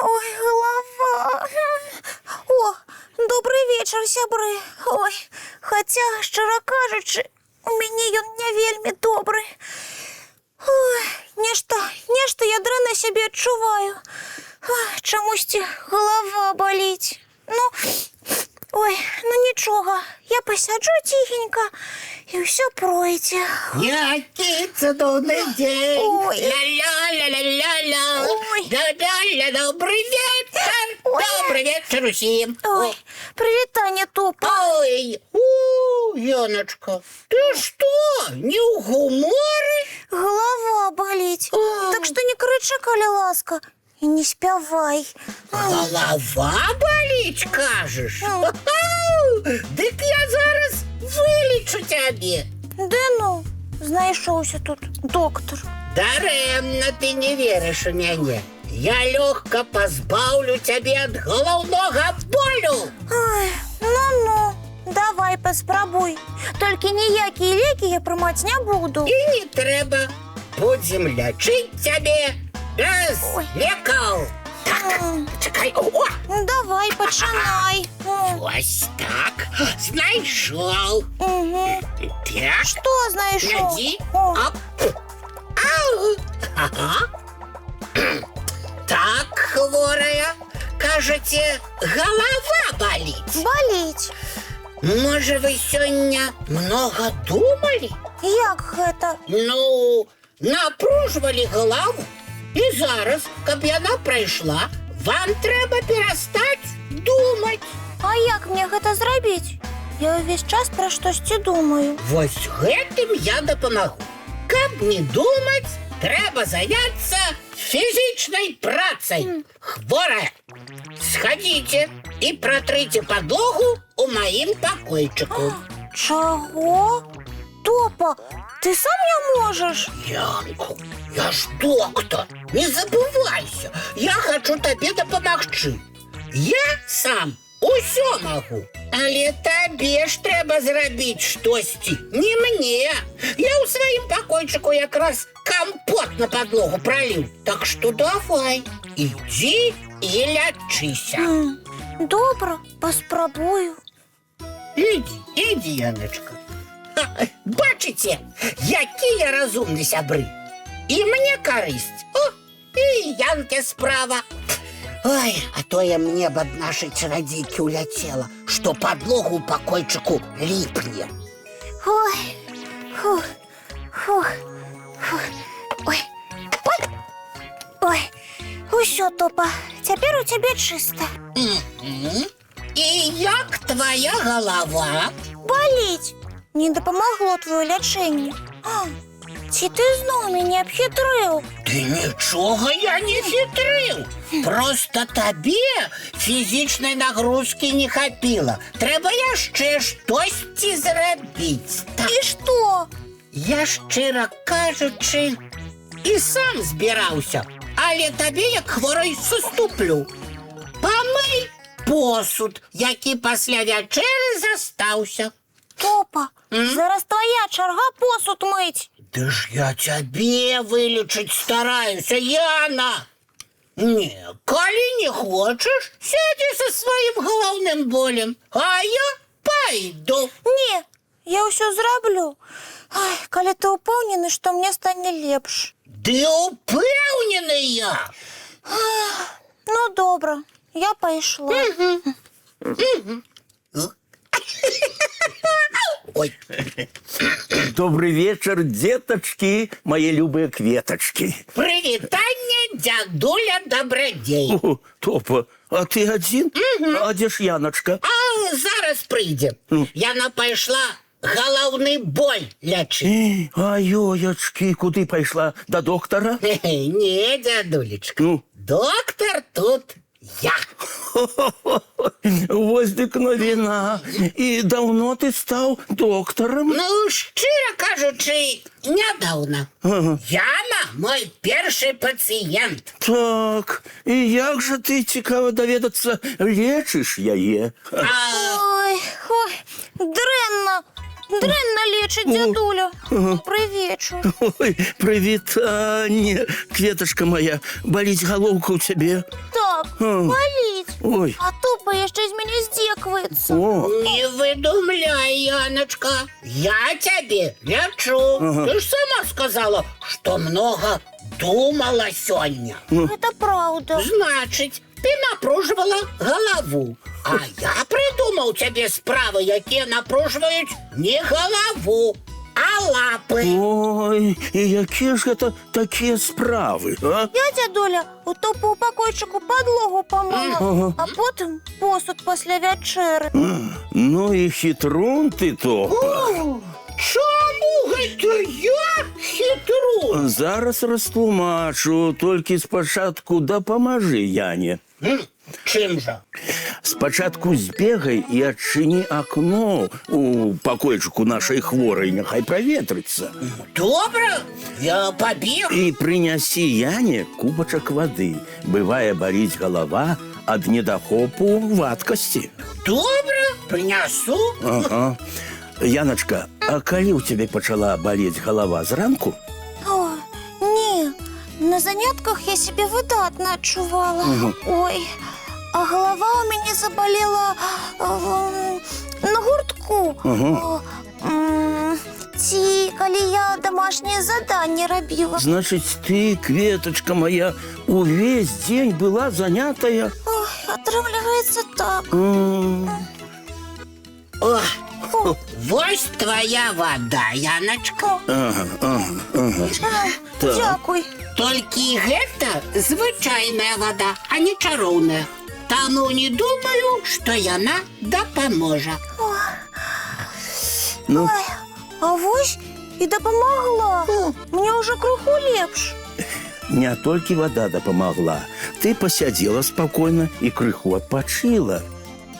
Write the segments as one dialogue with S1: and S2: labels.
S1: Ой, голова. О, добрий вечір, сябри. Ой, хоча, щиро кажучи, у мене ён не вельмі добрий. Ой, нешта я дрэнна себе адчуваю. Чамусьці голова боліць. Ой, нічога, я посяджу тихенько, і все пройде.
S2: Який цудовний день!
S1: Ой.
S2: Ля-ля-ля-ля-ля-ля!
S1: Ой.
S2: Ля-ля-ля, добрий вечір!
S1: Ой.
S2: Добрий вечір усім!
S1: Ой, привітання, Топа.
S2: Ой, Яночка, ти що, не в гуморі?
S1: Голова болить.
S2: Ой.
S1: Так что не кричи, коли ласка, и не спявай.
S2: Голова болить, кажеш?
S1: Ну.
S2: Дик я зараз вилічу тебе.
S1: Де знайшовся тут доктор.
S2: Даремно ти не віриш у мене. Я легко позбавлю тебе від головного болю.
S1: Ой, давай поспробуй. Тільки ніякі ліки я приймати не буду.
S2: І не треба. Будем лечить тебе без
S1: Ой.
S2: лекал. Так, чекай. О,
S1: Давай, починай.
S2: ось так. Знайшов.
S1: Угу.
S2: Так,
S1: Що знайшов?
S2: гляди.
S1: О,
S2: Оп. Ау. Ага. Так, хворая, кажете, голова болить.
S1: болить.
S2: Може, ви сьогодні много думали?
S1: Як гэта?
S2: Напружували голову. І зараз, каб яна пройшла, вам треба перестати думати.
S1: А як мне гэта зрабіць? Я увесь час пра штосьці думаю.
S2: Вось гэтым я дапамагу. Каб не думаць, трэба заняться фізічнай працай. Хворая, сходите і протрыйте подлогу у маім пакойчыку.
S1: Чаго? Топа, ты сам не можешь?
S2: Янку, я ж доктор, не забывайся. Я хочу табе дапамагчы. Я сам усё магу. Але табе ж трэба зрабіць штосьці, не мне. Я ў сваім пакойчыку якраз кампот на подлогу проліў. Так што давай, ідзі і лячыся.
S1: Добра, паспрабую.
S2: Ідзі, Яночка. Бачыце, які я разумны сябры. І мне карысць. О, і Янке справа. Ой, а то я мне б ад нашай чародзейкі уляцела, што подлогу ў пакойчыку ліпне.
S1: Ой, фух. Ой, усё, Топа, цяпер у цябе чыста.
S2: І як твоя голова?
S1: Баліць. Не дапамагло твоё лячэнне. Ці ты зноў мяне абхітрыў?
S2: Ты нічога я не хітрыў. Просто табе фізічнай нагрузкі не хапіла. Трэба яшчэ штосьці зрабіць. Так.
S1: І што?
S2: Я, шчыра кажучы, і сам збіраўся, але табе як хворай суступлю. Памый посуд, які пасля вячэры застаўся.
S1: Топа, зараз твоя чарга посуд мыць.
S2: Ды ж я цябе вылечыць стараюся, Яна. Не, калі не хочаш, сядзі са сваім галаўным болем, а я пайду.
S1: Не, я ўсё зраблю. Ай, калі ты ўпэўнены, што мне стане лепш.
S2: Ды упэўнены я.
S1: Ну, добра, я пайшла.
S2: Ой.
S3: Добрый вечер, деточки, мои любые кветочки.
S2: Прывітанне, дзядуля Добрадзей.
S3: О, Топа, а ты один? А где ж Яночка?
S2: А зараз прыйдзе. Яна пайшла галаўны боль лячыць.
S3: А ёячки, куды пайшла? До доктора?
S2: Не, дзядулечка.
S3: Ну?
S2: Доктор тут я.
S3: Вось дык навіна. І даўно ты стаў доктарам?
S2: Ну, шчыра кажучы, нядаўна. Яна мой першы пацыент.
S3: Так, і як жа ты, цікава даведацца, лечыш яе?
S1: Ой, дрэнна. Дрэнна лечыць дзядуля. Прывечу.
S3: Ой, прывітанне, кветачка моя, баліць галоўка ў цябе?
S1: Так, баліць.
S3: Ой.
S1: А тупа яшчэ з мяне здзекваецца.
S3: О,
S2: Не выдумляй, Яночка, я тебе лечу. Ты ж сама сказала, что много думала сегодня.
S1: Гэта праўда.
S2: Значит, ты напруживала голову. А я придумал тебе справы, якія напруживают не голову, а лапы.
S3: ой, і якія ж гэта такія справы, а?
S1: Я, дзядуля, у тупу пакойчыку падлогу памыла, а потым посуд пасля вячэры.
S3: Ну і хітрун ты, Топа.
S2: Чому гэта я хитру?
S3: Зараз растлумачу, толькі спачатку дапамажы Яне.
S2: Чым жа?
S3: Спачатку збегай і адчыні акно у пакойчыку нашай хворай, няхай праветрыцца.
S2: Добра, я побег.
S3: І прынясі Яне кубачак вады. Бывае, баліць галава ад недахопу вадкасці.
S2: Добра, принесу.
S3: Ага. Яначка, а калі ў цябе пачала балець галава зранку?
S1: О, не, на занятках я себе выдатна адчувала. Ой, а голова у мяне заболела на гуртку. Ці калі я домашнее заданне рабіла.
S3: Значыць, ты, кветачка моя, увесь дзень была занятая?
S1: Ой, атрымліваецца так.
S2: О, вось твоя вода, Яночка.
S1: Дзякуй.
S2: Толькі гэта звычайная вода, а не чароўная. Таму не думаю, што яна дапаможа.
S3: Ну,
S1: Ой, а вось і дапамагла. Мне ўжо крыху лепш.
S3: не толькі вода дапамагла. Ты пасядзела спакойна і крыху адпачыла.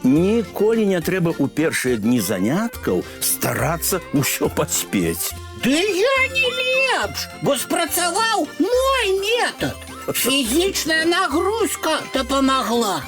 S3: Ніколі не трэба ў першыя дні заняткаў старацца ўсё паспець.
S2: Ды я не лепш, бо спрацаваў мой метод. Фізічная нагрузка дапамагла.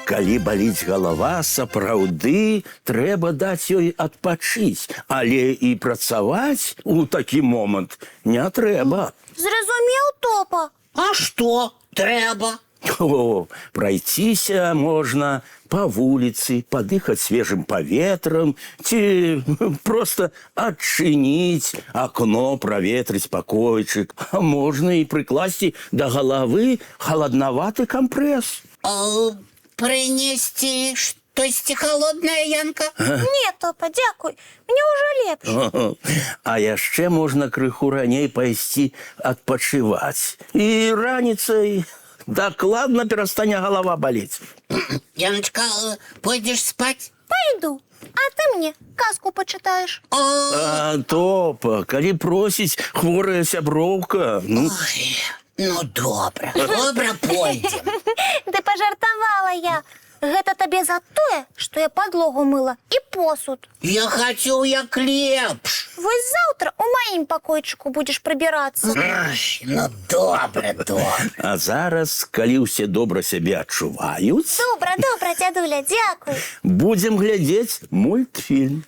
S3: Калі баліць галава, сапраўды трэба даць ёй адпачыць, але і працаваць у такі момант не трэба.
S1: Зразумеў, Топа?
S2: А што трэба?
S3: О, прайціся можна па вуліцы, падыхаць свежым паветрам ці проста адчыніць акно, праветрыць пакойчык. А можна і прыкласці да галавы халаднаваты кампрэс.
S2: Прынесці штосьці халоднае, Янка?
S1: Не, Топа, дзякуй. Мне ўжо лепш.
S3: А яшчэ можна крыху раней пайсці адпачываць. І раніцай дакладна перастане галава балець.
S2: Яночка, пойдешь спать?
S1: Пойду. А ты мне казку почитаешь.
S3: А, Топа, калі просіць хворая сяброўка, ну...
S2: Ой, ну добра, добра, пойдем.
S1: Ты пожартовала я. Гэта табе за тое, што я падлогу мыла і посуд.
S2: Я хацеў як лепш.
S1: Вось заўтра у маім пакойчыку будзеш прыбірацца.
S2: Ай, ну добра, добра.
S3: А зараз, калі ўсе добра сябе адчуваюць,
S1: Добра, добра, дзядуля, дзякуй.
S3: будзем глядзець мультфільм.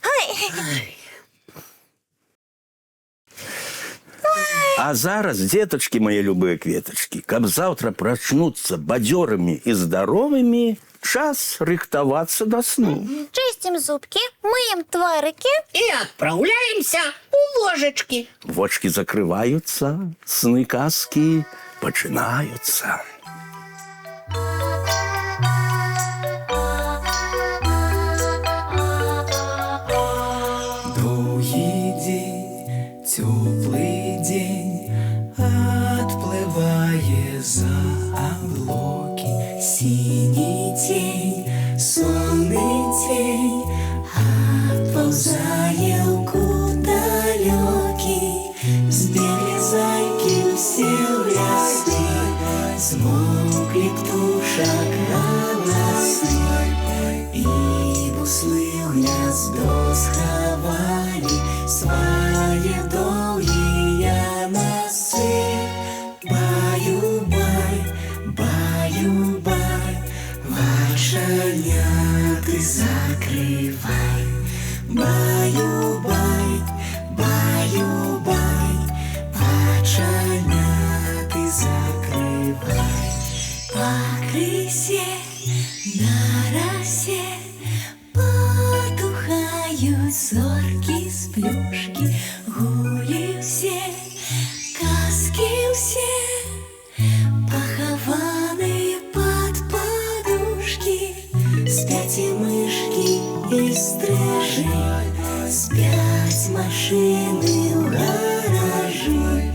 S3: А зараз, дзетачкі мае любыя кветачкі, каб заўтра прачнуцца бадзёрымі і здаровымі, час рыхтавацца да сну.
S1: Чысцім зубкі, мыем тварыкі.
S2: И отправляемся у ложечки.
S3: Вочкі закрываюцца, сны казкі пачынаюцца.
S4: Довгий день, теплый день, отплывая за облаки. Синий тень, сонный тень, отползая куда далекий. Сбегли зайки все в леске, смолкли птушек. плюшки, гулі все, казки все, похованные под подушки. Спят и мышки, и стрижи, спят машины в гаражи.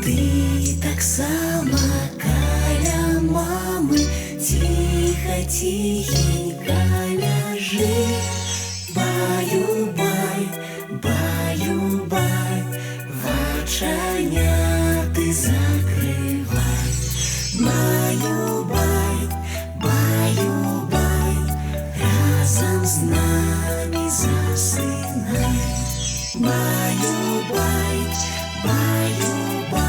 S4: Ты так сама каля мамы, тихо, тихенько ляжи. Баю-бай, баю-бай, вачаня ты закрывай. Баю-бай, баю-бай, разом с нами засынай. Баю-бай, баю-бай.